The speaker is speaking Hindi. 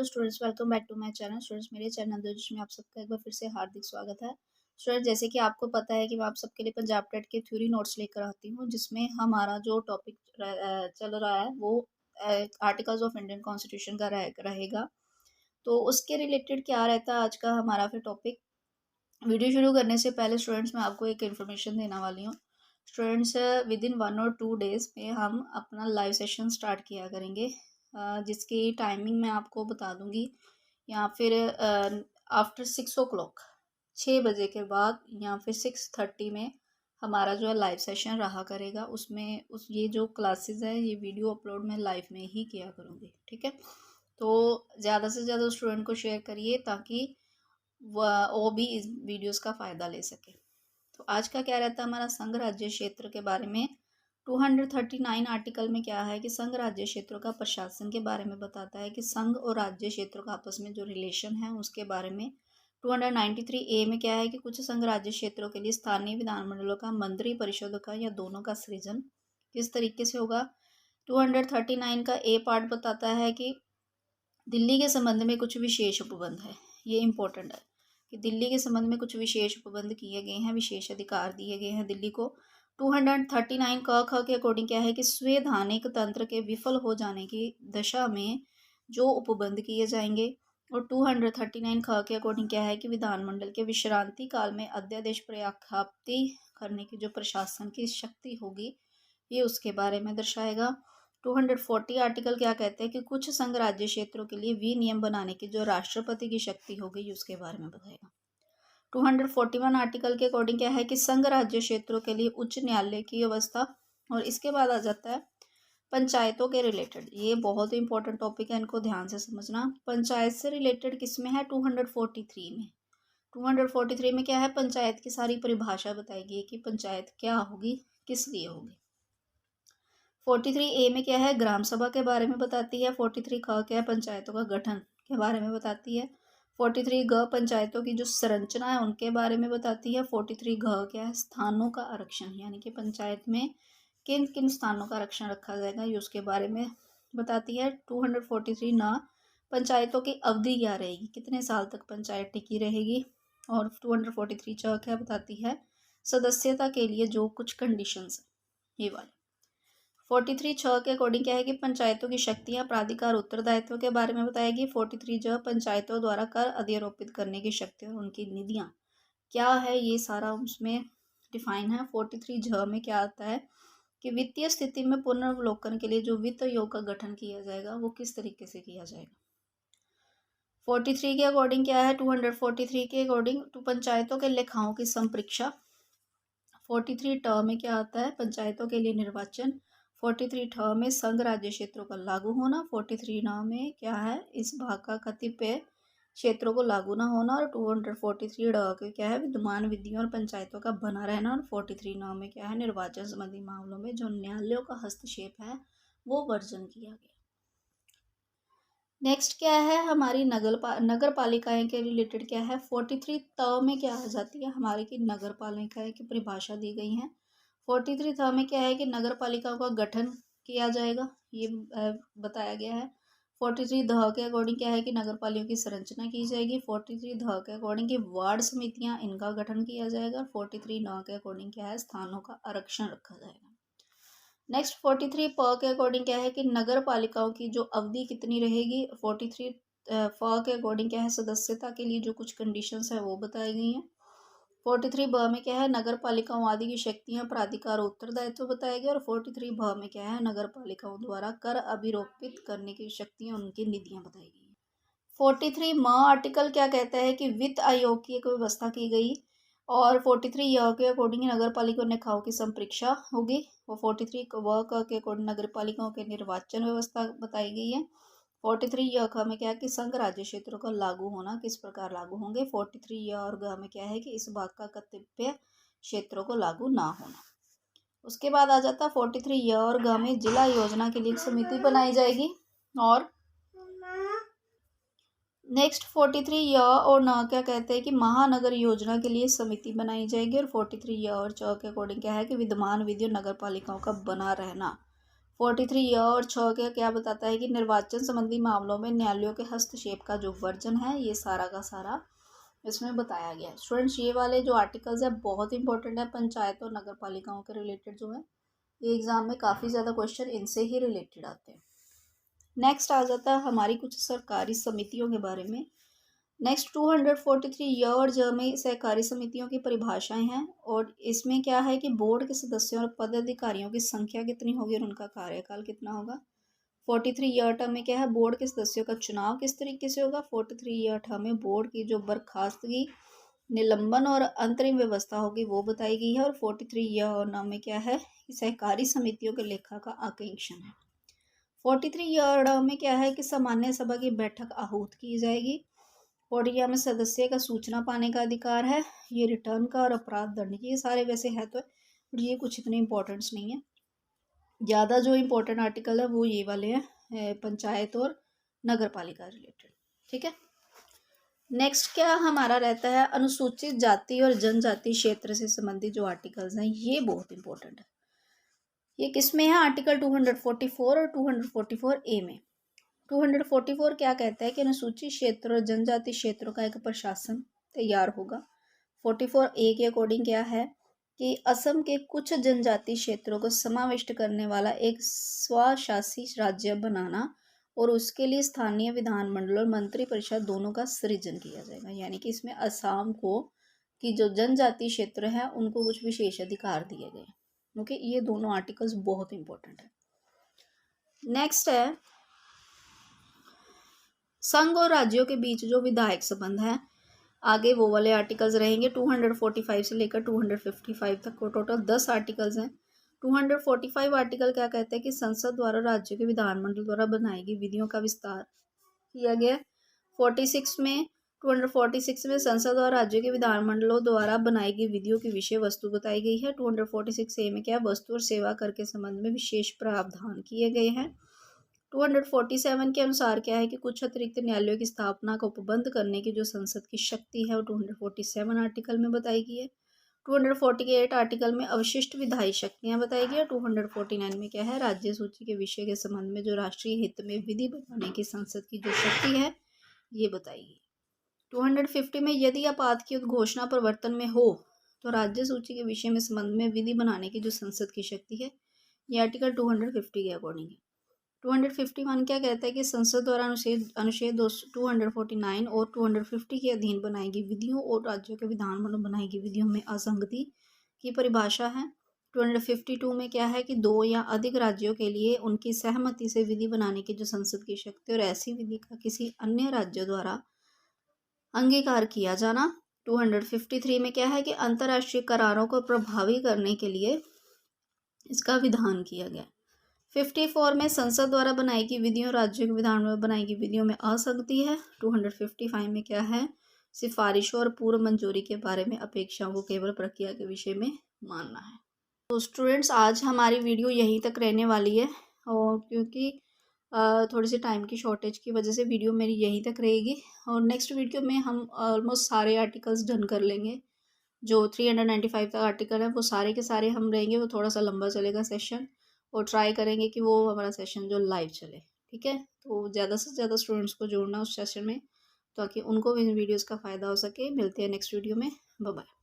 Students, welcome back to my channel. Students, मेरे चैनल जिसमें आप सबका एक बार फिर से हार्दिक स्वागत है। स्टूडेंट, जैसे कि आपको पता है कि मैं आप सबके लिए पंजाब टेट के थ्योरी नोट्स लेकर आती हूँ, जिसमें हमारा जो टॉपिक चल रहा है वो आर्टिकल्स ऑफ इंडियन कॉन्स्टिट्यूशन का रहेगा। तो उसके रिलेटेड क्या रहता है आज का हमारा फिर टॉपिक। वीडियो शुरू करने से पहले स्टूडेंट्स, मैं आपको एक इन्फॉर्मेशन देने वाली हूँ। स्टूडेंट्स, विद इन 1 और 2 डेज में हम अपना लाइव सेशन स्टार्ट किया करेंगे, जिसकी टाइमिंग मैं आपको बता दूंगी, या फिर आफ्टर 6 o'clock, 6 बजे के बाद, या फिर 6:30 में हमारा जो है लाइव सेशन रहा करेगा। उसमें ये जो क्लासेस है ये वीडियो अपलोड मैं लाइव में ही किया करूँगी, ठीक है। तो ज़्यादा से ज़्यादा स्टूडेंट को शेयर करिए ताकि वो भी इस वीडियोस का फ़ायदा ले सके। तो आज का क्या रहता है हमारा संघ राज्य क्षेत्र के बारे में। 239 आर्टिकल में क्या है कि संघ राज्य क्षेत्रों का प्रशासन के बारे में बताता है कि संघ और राज्य क्षेत्रों का आपस में जो रिलेशन है उसके बारे में। 293 ए में क्या है कि कुछ संघ राज्य क्षेत्रों के लिए स्थानीय विधानमंडलों का, मंत्री परिषदों का या दोनों का सृजन किस तरीके से होगा। 239 का ए पार्ट बताता है कि दिल्ली के संबंध में कुछ विशेष उपबंध है। ये इंपॉर्टेंट है कि दिल्ली के संबंध में कुछ विशेष उपबंध किए गए हैं, विशेष अधिकार दिए गए हैं दिल्ली को। 239 क ख के अकॉर्डिंग क्या है कि संवैधानिक तंत्र के विफल हो जाने की दशा में जो उपबंध किए जाएंगे। और 239 ख के अकॉर्डिंग क्या है कि विधानमंडल के विश्रांति काल में अध्यादेश प्रख्याप्ति करने की जो प्रशासन की शक्ति होगी ये उसके बारे में दर्शाएगा। 240 आर्टिकल क्या कहते हैं कि कुछ संघ राज्य क्षेत्रों के लिए विनियम बनाने की जो राष्ट्रपति की शक्ति होगी उसके बारे में बताएगा। 241 आर्टिकल के अकॉर्डिंग क्या है कि संघ राज्य क्षेत्रों के लिए उच्च न्यायालय की व्यवस्था। और इसके बाद आ जाता है पंचायतों के रिलेटेड। ये बहुत ही इंपॉर्टेंट टॉपिक है, इनको ध्यान से समझना। पंचायत से रिलेटेड किसमें है, 243 में। 243 में क्या है, पंचायत की सारी परिभाषा बताएगी कि पंचायत क्या होगी, किस लिए होगी। 43 ए में क्या है, ग्राम सभा के बारे में बताती है। 43 ख क्या है, पंचायतों का गठन के बारे में बताती है। 43 ग पंचायतों की जो संरचना है उनके बारे में बताती है। 43 घ क्या है, स्थानों का आरक्षण, यानी कि पंचायत में किन किन स्थानों का आरक्षण रखा जाएगा ये उसके बारे में बताती है। 243 न पंचायतों की अवधि क्या रहेगी, कितने साल तक पंचायत टिकी रहेगी। और 243 च क्या बताती है, सदस्यता के लिए जो कुछ कंडीशंस ये वाले। 43 छ के अकॉर्डिंग क्या है कि पंचायतों की शक्तियां, प्राधिकार, उत्तरदायित्व के बारे में बताएगी। 43 ज पंचायतों द्वारा कर अधिरोपित करने की शक्ति और उनकी निधियां क्या है ये सारा उसमें डिफाइन है। 43 झ में क्या आता है कि वित्तीय स्थिति में पुनर्वलोकन के लिए जो वित्त आयोग का गठन किया जाएगा वो किस तरीके से किया जाएगा। 43 के अकॉर्डिंग क्या है, 243 के अकॉर्डिंग तो पंचायतों के लेखाओं की संप्रेक्षा। 43 ट में क्या आता है, पंचायतों के लिए निर्वाचन। 43 ठ में संघ राज्य क्षेत्रों का लागू होना। 43 न में क्या है, इस भाग का कतिपय क्षेत्रों को लागू ना होना। और 243 ड के क्या है, विद्यमान विधियों और पंचायतों का बना रहना। और 43 न में क्या है, निर्वाचन संबंधी मामलों में जो न्यायालयों का हस्तक्षेप है वो वर्जन किया गया। नेक्स्ट क्या है, हमारी नगर पालिकाएं के रिलेटेड क्या है। 43 त में क्या आ जाती है हमारे की नगर पालिकाएं की परिभाषा दी गई है। 43 थ में क्या है कि नगर पालिकाओं का गठन किया जाएगा, ये बताया गया है। 43 ध के अकॉर्डिंग क्या है कि नगर पालिकाओं की संरचना की जाएगी। 43 ध के अकॉर्डिंग कि वार्ड समितियां, इनका गठन किया जाएगा। 43 न के अकॉर्डिंग क्या है, स्थानों का आरक्षण रखा जाएगा। नेक्स्ट 43 प के अकॉर्डिंग क्या है कि नगर पालिकाओं की जो अवधि कितनी रहेगी। 43 फ के अकॉर्डिंग क्या है, सदस्यता के लिए जो कुछ कंडीशंस है वो बताई गई हैं। 43 ब में क्या है, नगर पालिकाओं आदि की शक्तियां, प्राधिकार, उत्तरदायित्व बताए गए। और 43 भ में क्या है, नगर पालिकाओं द्वारा कर अभिरोपित करने की शक्तियां, उनकी निधियां बताई गई हैं। 43 म आर्टिकल क्या कहता है कि वित्त आयोग की एक व्यवस्था की गई। और 43 य के अकॉर्डिंग नगर पालिका लेखाओं की संप्रेक्षा होगी। और 43 व के अकॉर्डिंग नगर पालिकाओं के निर्वाचन व्यवस्था बताई गई है। 43 य ख में क्या है कि संघ राज्य क्षेत्रों का लागू होना, किस प्रकार लागू होंगे। 43 य और ग में क्या है कि इस भाग का कतिपय क्षेत्रों को लागू ना होना। उसके बाद आ जाता 43 य और ग में जिला योजना के लिए एक समिति बनाई जाएगी। और नेक्स्ट 43 य और न क्या कहते हैं कि महानगर योजना के लिए समिति बनाई जाएगी। और 43 य और च के अकॉर्डिंग क्या है कि विद्यमान विधियों नगर पालिकाओं का बना रहना। 43 य और 6 का क्या बताता है कि निर्वाचन संबंधी मामलों में न्यायालयों के हस्तक्षेप का जो वर्जन है, ये सारा का सारा इसमें बताया गया है। स्टूडेंट्स, ये वाले जो आर्टिकल्स है बहुत इंपॉर्टेंट है, पंचायत और नगर पालिकाओं के रिलेटेड जो है, ये एग्जाम में काफ़ी ज़्यादा क्वेश्चन इनसे ही रिलेटेड आते हैं। नेक्स्ट आ जाता है हमारी कुछ सरकारी समितियों के बारे में। नेक्स्ट 243 य और ज में सहकारी समितियों की परिभाषाएं हैं, और इसमें क्या है कि बोर्ड के सदस्यों और पदाधिकारियों की संख्या कितनी होगी और उनका कार्यकाल कितना होगा। 43 य टर्म में क्या है, बोर्ड के सदस्यों का चुनाव किस तरीके से होगा। 43 य टर्म में बोर्ड की जो बर्खास्तगी, निलंबन और अंतरिम व्यवस्था होगी वो बताई गई है। और 43 य और नाम में क्या है, सहकारी समितियों के लेखा का आकेक्षण है। 43 य में क्या है कि सामान्य सभा की बैठक आहूत की जाएगी। 40 में सदस्य का सूचना पाने का अधिकार है। ये रिटर्न का और अपराध दंड की, ये सारे वैसे है तो ये कुछ इतने इंपॉर्टेंट्स नहीं है। ज़्यादा जो इम्पोर्टेंट आर्टिकल है वो ये वाले हैं, पंचायत और नगर पालिका रिलेटेड। ठीक है। नेक्स्ट क्या हमारा रहता है, अनुसूचित जाति और जनजाति क्षेत्र से संबंधित जो आर्टिकल्स हैं, ये बहुत इंपॉर्टेंट है। ये किस में है, आर्टिकल 244 और 244 ए में। 244 क्या कहता है कि अनुसूचित क्षेत्र और जनजाति क्षेत्रों का एक प्रशासन तैयार होगा। 44 ए के अकॉर्डिंग क्या है कि असम के कुछ जनजाति क्षेत्रों को समाविष्ट करने वाला एक स्वशासी राज्य बनाना और उसके लिए स्थानीय विधानमंडल और मंत्री परिषद दोनों का सृजन किया जाएगा। यानी कि इसमें असम को कि जो जनजाति क्षेत्र है उनको कुछ विशेष अधिकार दिए गए। ओके, ये दोनों आर्टिकल्स बहुत इंपॉर्टेंट है। नेक्स्ट है संघ और राज्यों के बीच जो विधायक संबंध है, आगे वो वाले आर्टिकल्स रहेंगे। 245 से लेकर 255 तक को टोटल 10 आर्टिकल्स हैं। 245 आर्टिकल क्या कहते हैं कि संसद द्वारा राज्यों के विधानमंडल द्वारा बनाई गई विधियों का विस्तार किया गया। 46 में 246 में संसद और राज्यों के विधानमंडलों द्वारा बनाई गई विधियों की विषय वस्तु बताई गई है। 246 ए में क्या, वस्तु और सेवा कर के संबंध में विशेष प्रावधान किए गए हैं। 247 के अनुसार क्या है कि कुछ अतिरिक्त न्यायालयों की स्थापना को उपबंध करने की जो संसद की शक्ति है वो 247 आर्टिकल में बताई गई है। 248 आर्टिकल में अवशिष्ट विधायी शक्तियां बताई गई है। 249 में क्या है, राज्य सूची के विषय के संबंध में जो राष्ट्रीय हित में विधि बनाने की संसद की जो शक्ति है ये बताई गई। 250 में यदि आपात की उद्घोषणा प्रवर्तन में हो तो राज्य सूची के विषय में संबंध में विधि बनाने की जो संसद की शक्ति है ये आर्टिकल 250 के अकॉर्डिंग है। 251 क्या कहता है कि संसद द्वारा अनुच्छेद 249 और 250 के अधीन बनाई गई विधियों और राज्यों के विधानमंडल बनाई गई विधियों में असंगति की परिभाषा है। 252 में क्या है कि 2 या अधिक राज्यों के लिए उनकी सहमति से विधि बनाने की जो संसद की शक्ति और ऐसी विधि का किसी अन्य राज्य द्वारा अंगीकार किया जाना। 253 में क्या है कि अंतर्राष्ट्रीय करारों को प्रभावी करने के लिए इसका विधान किया गया। 54 में संसद द्वारा बनाई गई विधियों राज्यों के विधान में बनाई गई विधियों में असंगति है। 255 में क्या है, सिफारिशों और पूर्व मंजूरी के बारे में अपेक्षाओं को केवल प्रक्रिया के विषय में मानना है। तो स्टूडेंट्स, आज हमारी वीडियो यहीं तक रहने वाली है, और क्योंकि थोड़ी सी टाइम की शॉर्टेज की वजह से वीडियो मेरी यहीं तक रहेगी। और नेक्स्ट वीडियो में हम ऑलमोस्ट सारे आर्टिकल्स डन कर लेंगे। जो 395 तक आर्टिकल है वो सारे के सारे हम रहेंगे। वो थोड़ा सा लंबा चलेगा सेशन, और ट्राई करेंगे कि वो हमारा सेशन जो लाइव चले। ठीक है, तो ज़्यादा से ज़्यादा स्टूडेंट्स को जोड़ना उस सेशन में ताकि उनको भी इन वीडियोज़ का फ़ायदा हो सके। मिलते हैं नेक्स्ट वीडियो में। Bye bye.